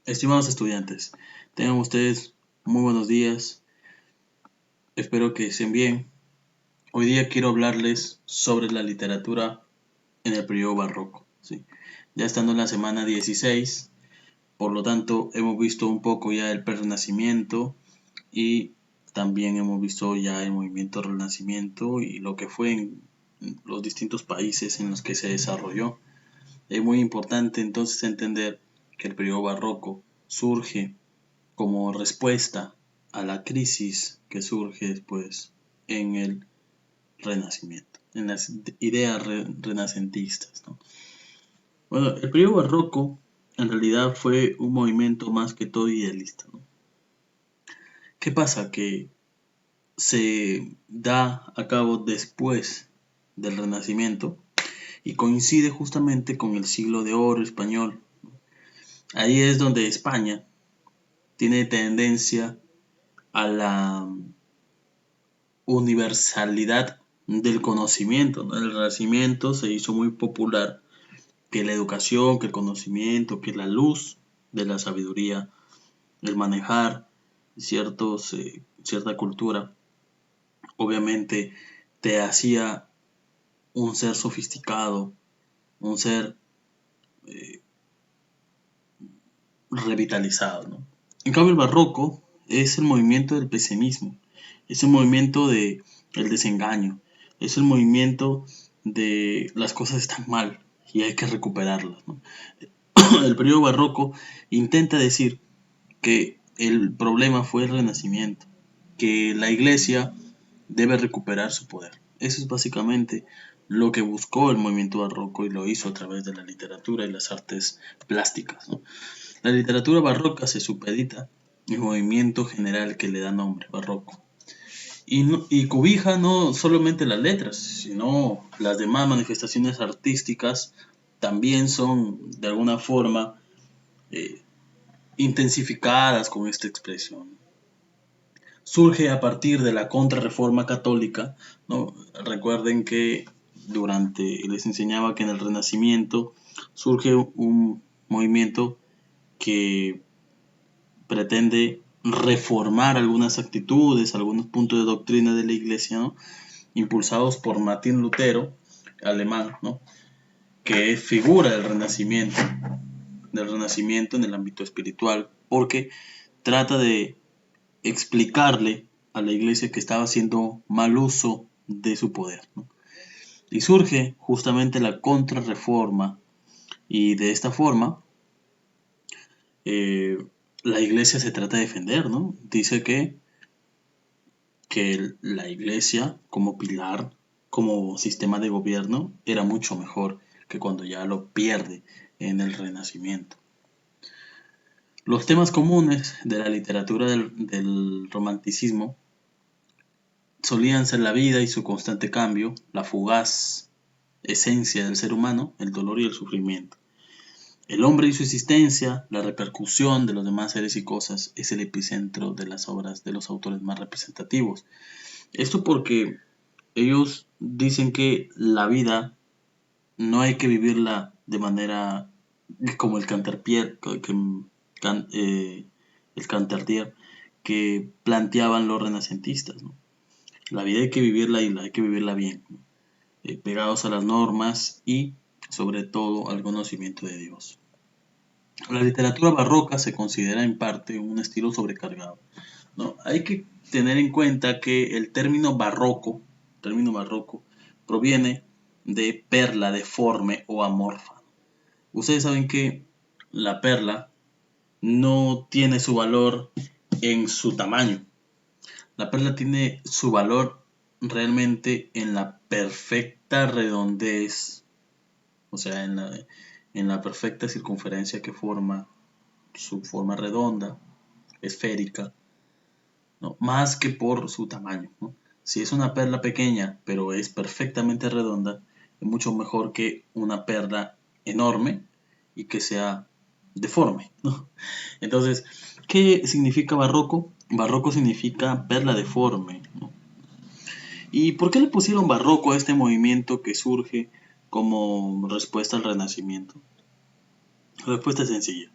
Estimados estudiantes, tengan ustedes muy buenos días, espero que estén bien. Hoy día quiero hablarles sobre la literatura en el periodo barroco, ¿sí? Ya estando en la semana 16, por lo tanto hemos visto un poco ya el Renacimiento y también hemos visto ya el movimiento Renacimiento y lo que fue en los distintos países en los que se desarrolló. Es muy importante entonces entender que el periodo barroco surge como respuesta a la crisis que surge después en el Renacimiento, en las ideas renacentistas, ¿no? Bueno, el periodo barroco en realidad fue un movimiento más que todo idealista, ¿no? ¿Qué pasa? Que se da a cabo después del Renacimiento y coincide justamente con el siglo de oro español. Ahí es donde España tiene tendencia a la universalidad del conocimiento, ¿no? El Renacimiento se hizo muy popular que la educación, que el conocimiento, que la luz de la sabiduría, el manejar cierta cultura, obviamente te hacía un ser sofisticado, un ser revitalizado, ¿no? En cambio, el barroco es el movimiento del pesimismo, es el movimiento de el desengaño, es el movimiento de las cosas están mal y hay que recuperarlas, ¿no? El periodo barroco intenta decir que el problema fue el Renacimiento, que la Iglesia debe recuperar su poder. Eso es básicamente lo que buscó el movimiento barroco y lo hizo a través de la literatura y las artes plásticas, ¿no? La literatura barroca se supedita el movimiento general que le da nombre, barroco. Y cobija no solamente las letras, sino las demás manifestaciones artísticas también son de alguna forma eh, intensificadas con esta expresión. Surge a partir de la Contrarreforma católica, ¿no? Recuerden que les enseñaba que en el Renacimiento surge un movimiento que pretende reformar algunas actitudes, algunos puntos de doctrina de la Iglesia, ¿no? Impulsados por Martín Lutero, alemán, ¿no? Que es figura del Renacimiento en el ámbito espiritual, porque trata de explicarle a la Iglesia que estaba haciendo mal uso de su poder, ¿no? Y surge justamente la Contrarreforma, y de esta forma eh, la Iglesia se trata de defender, ¿no? Dice que la Iglesia como pilar, como sistema de gobierno, era mucho mejor que cuando ya lo pierde en el Renacimiento. Los temas comunes de la literatura del romanticismo solían ser la vida y su constante cambio, la fugaz esencia del ser humano, el dolor y el sufrimiento. El hombre y su existencia, la repercusión de los demás seres y cosas, es el epicentro de las obras de los autores más representativos. Esto porque ellos dicen que la vida no hay que vivirla de manera como el Canterpier, el Cantardier que planteaban los renacentistas, ¿no? La vida hay que vivirla y hay que vivirla bien, ¿no? Pegados a las normas y sobre todo al conocimiento de Dios. La literatura barroca se considera en parte un estilo sobrecargado, ¿no? Hay que tener en cuenta que el término barroco, proviene de perla, deforme o amorfa. Ustedes saben que la perla no tiene su valor en su tamaño. La perla tiene su valor realmente en la perfecta redondez, o sea, en la perfecta circunferencia que forma su forma redonda, esférica, ¿no? Más que por su tamaño, ¿no? Si es una perla pequeña, pero es perfectamente redonda, es mucho mejor que una perla enorme y que sea deforme, ¿no? Entonces, ¿qué significa barroco? Barroco significa perla deforme, ¿no? ¿Y por qué le pusieron barroco a este movimiento que surge como respuesta al Renacimiento? La respuesta es sencilla.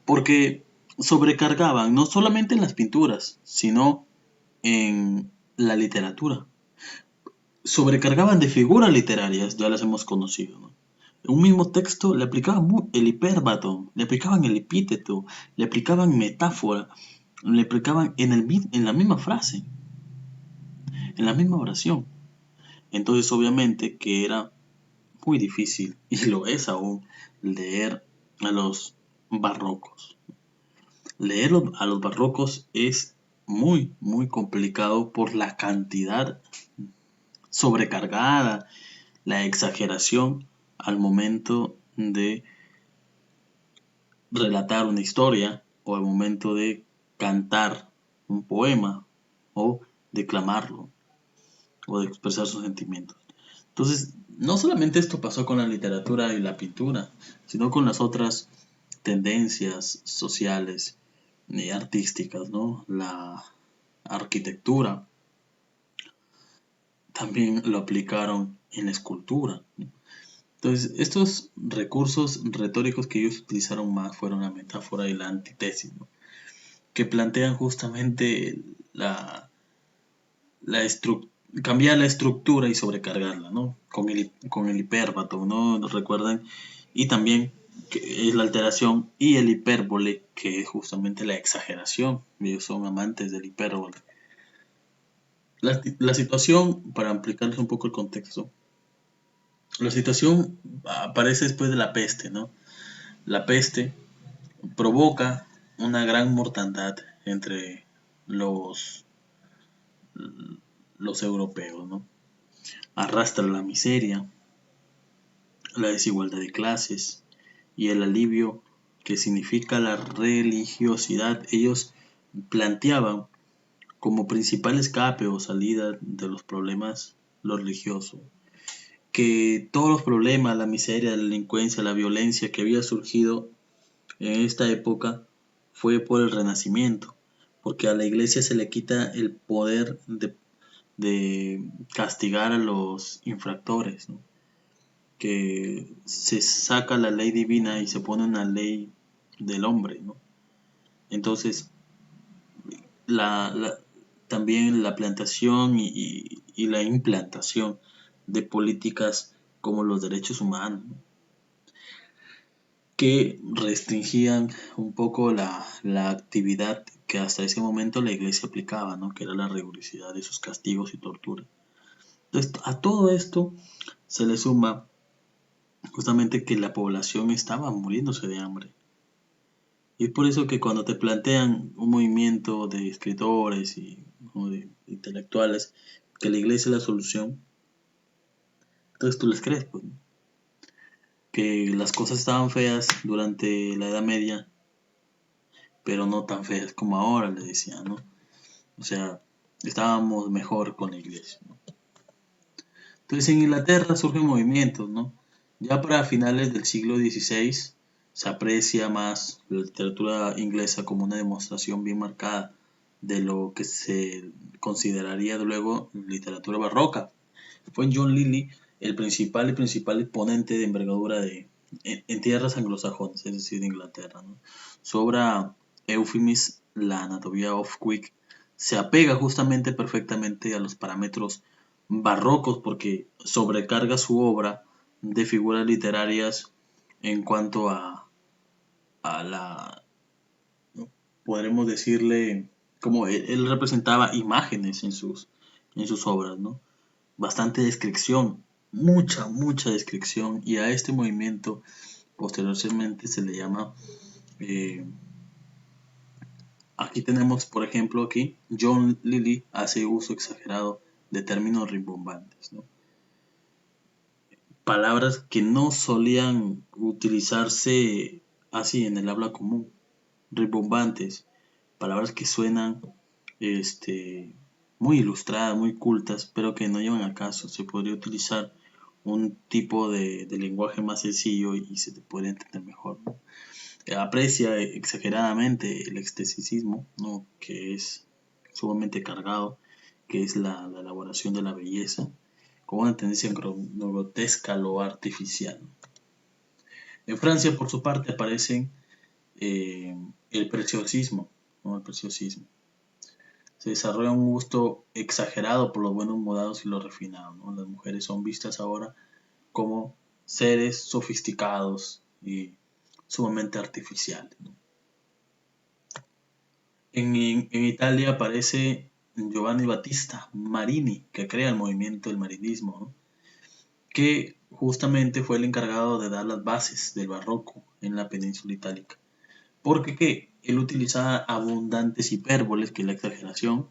Porque sobrecargaban no solamente en las pinturas, sino en la literatura. Sobrecargaban de figuras literarias, ya las hemos conocido, ¿no? Un mismo texto le aplicaban el hipérbato, le aplicaban el epíteto, le aplicaban metáfora, le aplicaban en la misma frase, en la misma oración. Entonces, obviamente que era muy difícil, y lo es aún, leer a los barrocos. Leer a los barrocos es muy, muy complicado por la cantidad sobrecargada, la exageración al momento de relatar una historia o al momento de cantar un poema o declamarlo o de expresar sus sentimientos. Entonces, no solamente esto pasó con la literatura y la pintura, sino con las otras tendencias sociales y artísticas, ¿no? La arquitectura también lo aplicaron en la escultura, ¿no? Entonces, estos recursos retóricos que ellos utilizaron más fueron la metáfora y la antítesis, ¿no? Que plantean justamente la cambiar la estructura y sobrecargarla, ¿no? Con el hipérbato, ¿no? ¿Recuerdan? Y también que es la alteración y el hipérbole, que es justamente la exageración. Ellos son amantes del hipérbole. La situación, para ampliarles un poco el contexto, la situación aparece después de la peste, ¿no? La peste provoca una gran mortandad entre los, los europeos, ¿no? Arrastra la miseria, la desigualdad de clases y el alivio que significa la religiosidad. Ellos planteaban como principal escape o salida de los problemas lo religioso, que todos los problemas, la miseria, la delincuencia, la violencia que había surgido en esta época fue por el Renacimiento, porque a la iglesia se le quita el poder de castigar a los infractores, ¿no? Que se saca la ley divina y se pone una ley del hombre, ¿no? Entonces, la, la- también la plantación y la implantación de políticas como los derechos humanos, ¿no? Que restringían un poco la actividad que hasta ese momento la iglesia aplicaba, ¿no? Que era la rigurosidad de sus castigos y tortura. Entonces, a todo esto se le suma justamente que la población estaba muriéndose de hambre. Y es por eso que cuando te plantean un movimiento de escritores y ¿no? de intelectuales que la iglesia es la solución, entonces tú les crees, pues, ¿no? Que las cosas estaban feas durante la Edad Media, pero no tan feas como ahora, le decía, ¿no? O sea, estábamos mejor con la iglesia, ¿no? Entonces en Inglaterra surgen movimientos, ¿no? Ya para finales del siglo XVI se aprecia más la literatura inglesa como una demostración bien marcada de lo que se consideraría luego literatura barroca. Fue John Lilly el principal exponente de envergadura en tierras anglosajonas, es decir, de Inglaterra, ¿no? Su obra Euphemis, la anatomía of Quick, se apega justamente perfectamente a los parámetros barrocos porque sobrecarga su obra de figuras literarias en cuanto a la, podremos decirle, como él representaba imágenes en sus obras, ¿no? Bastante descripción, mucha descripción, y a este movimiento posteriormente se le llama, eh, aquí tenemos, por ejemplo, aquí, John Lilly hace uso exagerado de términos rimbombantes, ¿no? Palabras que no solían utilizarse así en el habla común, rimbombantes, palabras que suenan este, muy ilustradas, muy cultas, pero que no llevan a caso. Se podría utilizar un tipo de lenguaje más sencillo y se te puede entender mejor, ¿no? Aprecia exageradamente el esteticismo, ¿no? Que es sumamente cargado, que es la elaboración de la belleza, con una tendencia grotesca a lo artificial. En Francia, por su parte, aparecen eh, el preciosismo, ¿no? El preciosismo. Se desarrolla un gusto exagerado por los buenos modados y lo refinado, ¿no? Las mujeres son vistas ahora como seres sofisticados y sumamente artificiales, ¿no? En Italia aparece Giovanni Battista Marini, que crea el movimiento del marinismo, ¿no? Que justamente fue el encargado de dar las bases del barroco en la península itálica. Porque ¿qué? Él utilizaba abundantes hipérboles, que es la exageración,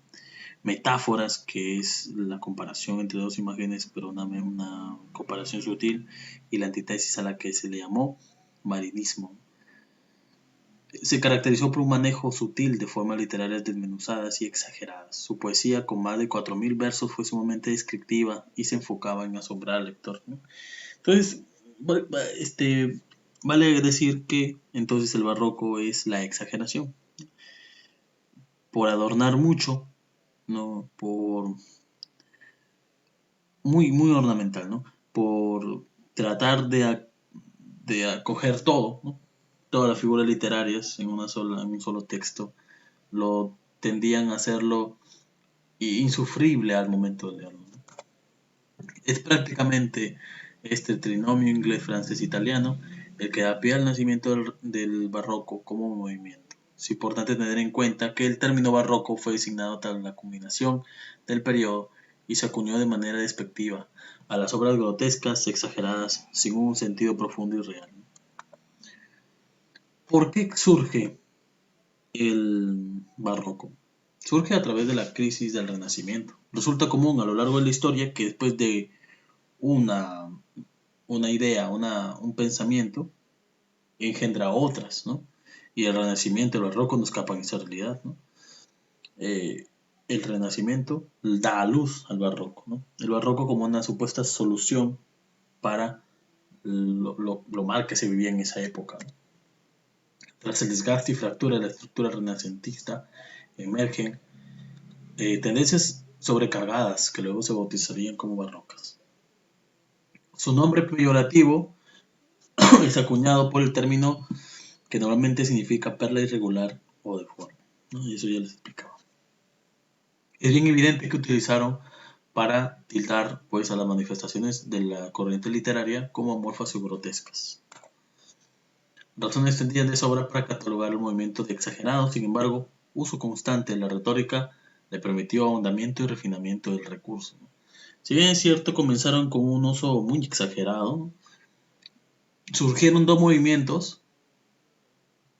metáforas, que es la comparación entre dos imágenes, pero una comparación sutil, y la antítesis a la que se le llamó marinismo. Se caracterizó por un manejo sutil de formas literarias desmenuzadas y exageradas. Su poesía, con más de 4000 versos, fue sumamente descriptiva y se enfocaba en asombrar al lector, ¿no? Entonces, vale decir que entonces el barroco es la exageración, por adornar mucho, ¿no? Por muy ornamental, ¿no? Por tratar de acoger todo, ¿no? Todas las figuras literarias en un solo texto, lo tendían a hacerlo insufrible al momento de leerlo, ¿no? Es prácticamente este trinomio inglés, francés, italiano el que da pie al nacimiento del barroco como movimiento. Es importante tener en cuenta que el término barroco fue designado tras la culminación del periodo y se acuñó de manera despectiva a las obras grotescas, exageradas, sin un sentido profundo y real. ¿Por qué surge el barroco? Surge a través de la crisis del Renacimiento. Resulta común a lo largo de la historia que después de una, una idea, un pensamiento, engendra otras, ¿no? Y el Renacimiento, el barroco no escapan a esa realidad, ¿no? Eh, el Renacimiento da a luz al barroco, ¿no? El barroco como una supuesta solución para lo mal que se vivía en esa época, ¿no? Tras el desgaste y fractura de la estructura renacentista, emergen tendencias sobrecargadas que luego se bautizarían como barrocas. Su nombre peyorativo es acuñado por el término que normalmente significa perla irregular o deforme, ¿no? Y eso ya les explicaba. Es bien evidente que utilizaron para tildar pues, a las manifestaciones de la corriente literaria como amorfas y grotescas. Razones tendrían de sobra para catalogar el movimiento de exagerado, sin embargo, uso constante de la retórica le permitió ahondamiento y refinamiento del recurso. Si bien es cierto, comenzaron con un uso muy exagerado, surgieron dos movimientos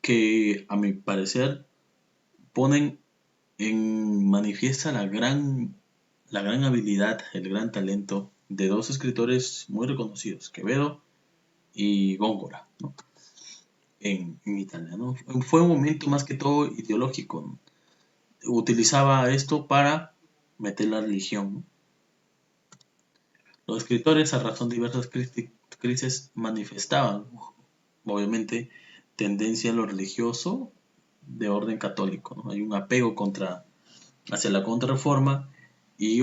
que, a mi parecer, ponen en manifiesta la gran habilidad, el gran talento de dos escritores muy reconocidos, Quevedo y Góngora, ¿no? En Italia, ¿no? Fue un momento más que todo ideológico, ¿no? Utilizaba esto para meter la religión, ¿no? Los escritores, a razón de diversas crisis, manifestaban, obviamente, tendencia a lo religioso de orden católico, ¿no? Hay un apego hacia la contrarreforma y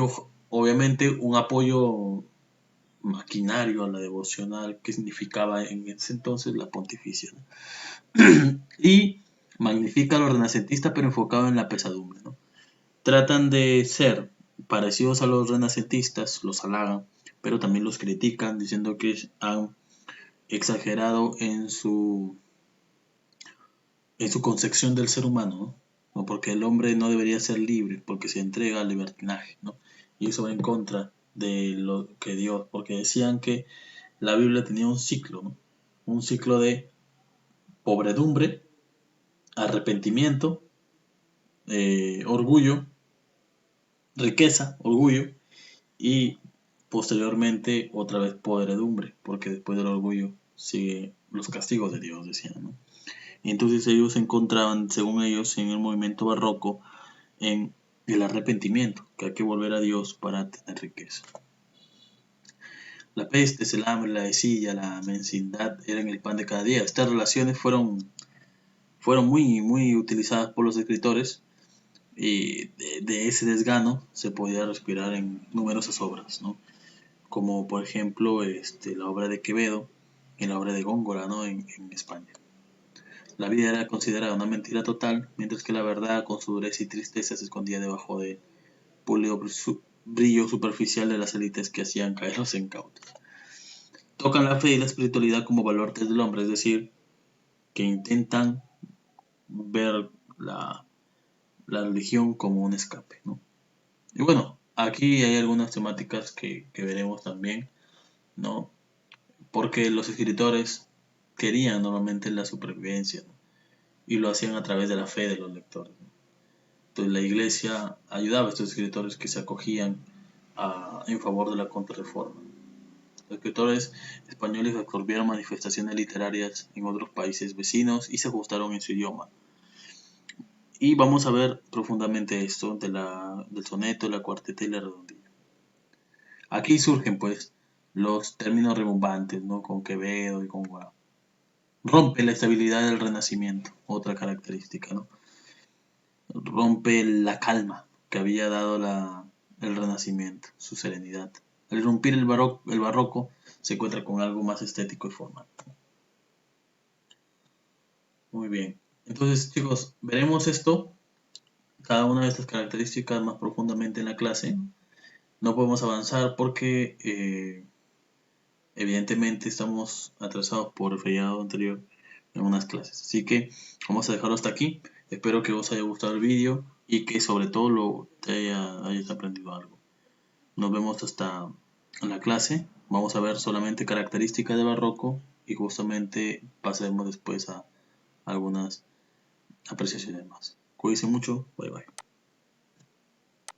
obviamente un apoyo maquinario a la devocional que significaba en ese entonces la pontificia, ¿no? Y magnifica lo renacentista pero enfocado en la pesadumbre, ¿no? Tratan de ser parecidos a los renacentistas, los halagan, pero también los critican diciendo que han exagerado en su concepción del ser humano, ¿no? Porque el hombre no debería ser libre, porque se entrega al libertinaje, ¿no? Y eso va en contra de lo que Dios, porque decían que la Biblia tenía un ciclo, ¿no? Un ciclo de pobredumbre, arrepentimiento, orgullo, riqueza, orgullo, y posteriormente otra vez podredumbre, porque después del orgullo sigue los castigos de Dios, decían, ¿no? Y entonces ellos se encontraban, según ellos, en el movimiento barroco, en el arrepentimiento, que hay que volver a Dios para tener riqueza. La peste, el hambre, la desidia, la mensidad eran el pan de cada día. Estas relaciones fueron muy utilizadas por los escritores y de ese desgano se podía respirar en numerosas obras, ¿no? Como por ejemplo la obra de Quevedo y la obra de Góngora, ¿no? En España. La vida era considerada una mentira total, mientras que la verdad, con su dureza y tristeza, se escondía debajo del pulido brillo superficial de las élites que hacían caer los incautos. Tocan la fe y la espiritualidad como baluartes del hombre, es decir, que intentan ver la religión como un escape, ¿no? Y bueno, aquí hay algunas temáticas que veremos también, ¿no? Porque los escritores querían normalmente la supervivencia, ¿no? Y lo hacían a través de la fe de los lectores, ¿no? Entonces la iglesia ayudaba a estos escritores que se acogían en favor de la contrarreforma. Los escritores españoles absorbieron manifestaciones literarias en otros países vecinos y se ajustaron en su idioma. Y vamos a ver profundamente esto del soneto, la cuarteta y la redondilla. Aquí surgen pues los términos rebombantes, ¿no? Con Quevedo y con Guará. Rompe la estabilidad del Renacimiento, otra característica, ¿no? Rompe la calma que había dado el Renacimiento, su serenidad. Al irrumpir el barroco se encuentra con algo más estético y formal. Muy bien. Entonces, chicos, veremos esto, cada una de estas características más profundamente en la clase. No podemos avanzar porque evidentemente estamos atrasados por el feriado anterior en unas clases. Así que vamos a dejarlo hasta aquí. Espero que os haya gustado el vídeo y que sobre todo hayas aprendido algo. Nos vemos hasta en la clase. Vamos a ver solamente características de barroco y justamente pasaremos después a algunas apreciaciones más. Cuídense mucho. Bye bye.